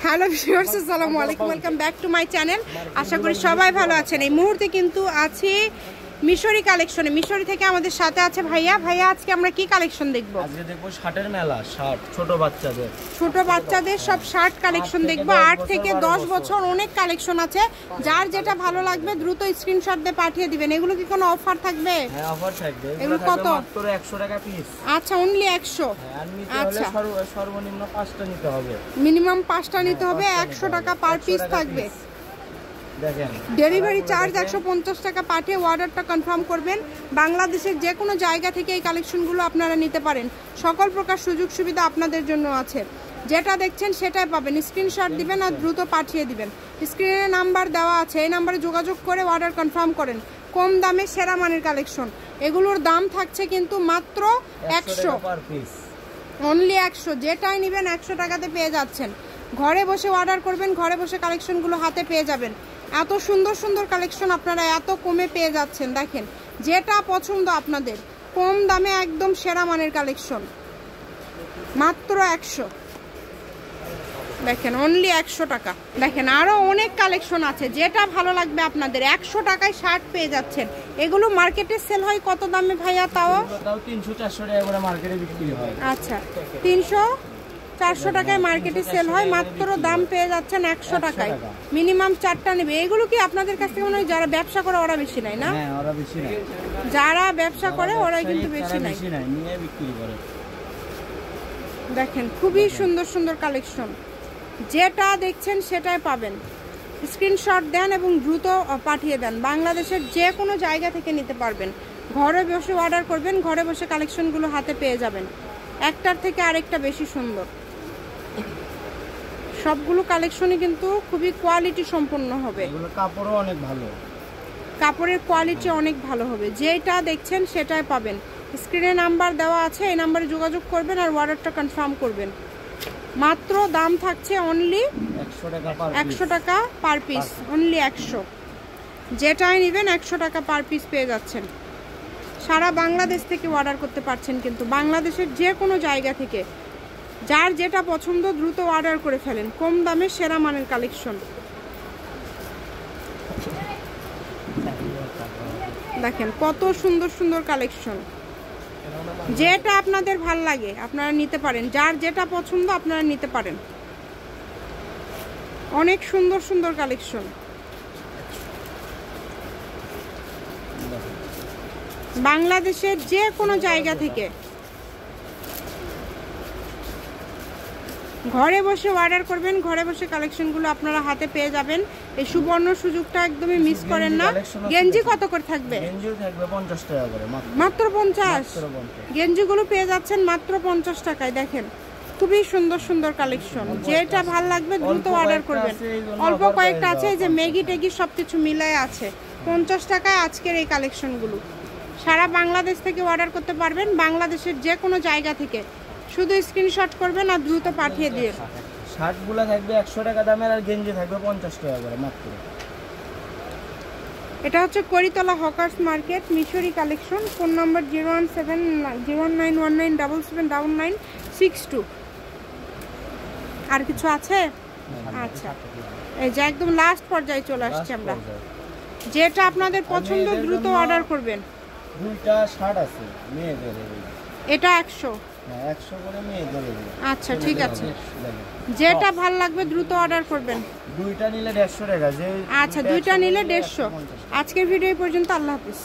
Hello viewers, আসসালামু আলাইকুম, welcome back to my channel. আশা করি সবাই ভালো আছেন। এই মুহূর্তে কিন্তু আছি মিশরি কালেকশনে। মিশরি থেকে আমাদের সাথে আছে ভাইয়া। ভাইয়া, আজকে আমরা কি কালেকশন দেখব? আজকে দেখব শার্টের মেলা। শার্ট ছোট বাচ্চাদের সব শার্ট কালেকশন দেখব। 8 থেকে 10 বছর অনেক কালেকশন আছে। যার যেটা ভালো লাগবে দ্রুত স্ক্রিনশট দিয়ে পাঠিয়ে দিবেন। এগুলো কি কোনো অফার থাকবে? হ্যাঁ, অফার থাকবে। এগুলো কত? মাত্র 100 টাকা পিস। আচ্ছা, অনলি 100। আর নিতে হলে সর্বনিম্ন 5টা নিতে হবে। মিনিমাম 5টা নিতে হবে। 100 টাকা পার পিস থাকবে। দেখেন, ডেলিভারি চার্জ 150 টাকা পাঠিয়ে অর্ডারটা কনফার্ম করবেন। বাংলাদেশের যে কোনো জায়গা থেকে এই কালেকশনগুলো আপনারা নিতে পারেন। সকল প্রকার সুযোগ সুবিধা আপনাদের জন্য আছে। যেটা দেখছেন সেটাই পাবেন। স্ক্রিনশট দিবেন আর দ্রুত পাঠিয়ে দিবেন। স্ক্রিনে নাম্বার দেওয়া আছে, এই নাম্বারে যোগাযোগ করে অর্ডার কনফার্ম করেন। কম দামে সেরা মানের কালেকশন। এগুলোর দাম থাকছে কিন্তু মাত্র 100 পার পিস, অনলি 100। যেটাই নেবেন 100 টাকাতে পেয়ে যাচ্ছেন। ঘরে বসে অর্ডার করবেন, ঘরে বসে কালেকশনগুলো হাতে পেয়ে যাবেন। এত সুন্দর সুন্দর কালেকশন আপনারা এত কমে পেয়ে যাচ্ছেন। দেখেন, যেটা পছন্দ আপনাদের, কম দামে একদম সেরা মানের কালেকশন, মাত্র 100। দেখেন, অনলি 100 টাকা। দেখেন, আরো অনেক কালেকশন আছে। যেটা ভালো লাগবে আপনাদের 100 টাকায় শার্ট পেয়ে যাচ্ছেন। এগুলো মার্কেটে সেল হয় কত দামে ভাইয়া? তাও 300-400 টাকা করে মার্কেটে বিক্রি হয়। আচ্ছা, 300-400 টাকায় মার্কেটে সেল হয়। মাত্র দাম পেয়ে যাচ্ছেন 100 টাকায়। মিনিমাম 4টা নেবে। এগুলো কি আপনাদের কাছ থেকে মনে হয় যারা ব্যবসা করে ওরা বেশি নেয় না? হ্যাঁ, ওরা বেশি নেয়। যারা ব্যবসা করে ওরাই কিন্তু বেশি নেয়, নিয়ে বিক্রি করে। দেখেন, খুবই সুন্দর সুন্দর কালেকশন। যেটা দেখছেন সেটাই পাবেন। স্ক্রিনশট দেন এবং দ্রুত পাঠিয়ে দেন। বাংলাদেশের যে কোনো জায়গা থেকে নিতে পারবেন। ঘরে বসে অর্ডার করবেন, ঘরে বসে কালেকশনগুলো হাতে পেয়ে যাবেন। একটার থেকে আরেকটা বেশি সুন্দর। সবগুলো কালেকশনই কিন্তু খুবই কোয়ালিটি সম্পন্ন হবে। এগুলো কাপড়ও অনেক ভালো, কাপড়ের কোয়ালিটি অনেক ভালো হবে। যেটা দেখছেন সেটাই পাবেন। স্ক্রিনে নাম্বার দেওয়া আছে, এই নাম্বারে যোগাযোগ করবেন আর অর্ডারটা কনফার্ম করবেন। মাত্র দাম থাকছে অনলি 100 টাকা পার পিস, অনলি 100। যেটাই নেবেন 100 টাকা পার পিস পেয়ে যাচ্ছেন। সারা বাংলাদেশ থেকে অর্ডার করতে পারছেন, কিন্তু বাংলাদেশের যে কোনো জায়গা থেকে যার যেটা পছন্দ দ্রুত অর্ডার করে ফেলেন। কম দামে সেরা মানের কালেকশন। দেখেন, কত সুন্দর সুন্দর কালেকশন। যেটা আপনাদের ভাল লাগে আপনারা নিতে পারেন। যার যেটা পছন্দ আপনারা নিতে পারেন। অনেক সুন্দর সুন্দর কালেকশন। বাংলাদেশের যে কোনো জায়গা থেকে ঘরে বসে অর্ডার করবেন, ঘরে বসে কালেকশনগুলো আপনারা হাতে পেয়ে যাবেন। এই সুবর্ণ সুযোগটা একদমই মিস করেন না। গেঞ্জি কত করে থাকবে? গেঞ্জি থাকবে 50 টাকা করে, মাত্র 50। গেঞ্জিগুলো পেয়ে যাচ্ছেন মাত্র 50 টাকায়। দেখেন, খুবই সুন্দর সুন্দর কালেকশন। যেটা ভাল লাগবে দ্রুত অর্ডার করবেন। অল্প কয়েকটা আছে, এই যে ম্যাগি টেগি সবকিছু মিলাই আছে। 50 টাকায় আজকের এই কালেকশনগুলো। সারা বাংলাদেশ থেকে অর্ডার করতে পারবেন। বাংলাদেশের যে কোনো জায়গা থেকে শুধু স্ক্রিনশট করবেন আর দ্রুত পাঠিয়ে দিয়ে। শার্টগুলো থাকবে 100 টাকা দামের আর গেঞ্জি থাকবে 50 টাকা করে মাত্র। এটা হচ্ছে Karitala hawkers market, Mishri collection. Phone number 0170919779962। আর কিছু আছে? আচ্ছা, এই যে একদম লাস্ট পর্যায়ে চলে আসছি আমরা। যেটা আপনাদের পছন্দ দ্রুত অর্ডার করবেন। দুইটা শার্ট আছে মেয়েদের, এটা 100। হ্যাঁ, 100 করে মেয়েদের। আচ্ছা, ঠিক আছে। যেটা ভাল লাগবে দ্রুত অর্ডার করবেন। দুইটা নিলে 150 টাকা। আচ্ছা, দুইটা নিলে 150। আজকের ভিডিও পর্যন্ত। আল্লাহ হাফিজ।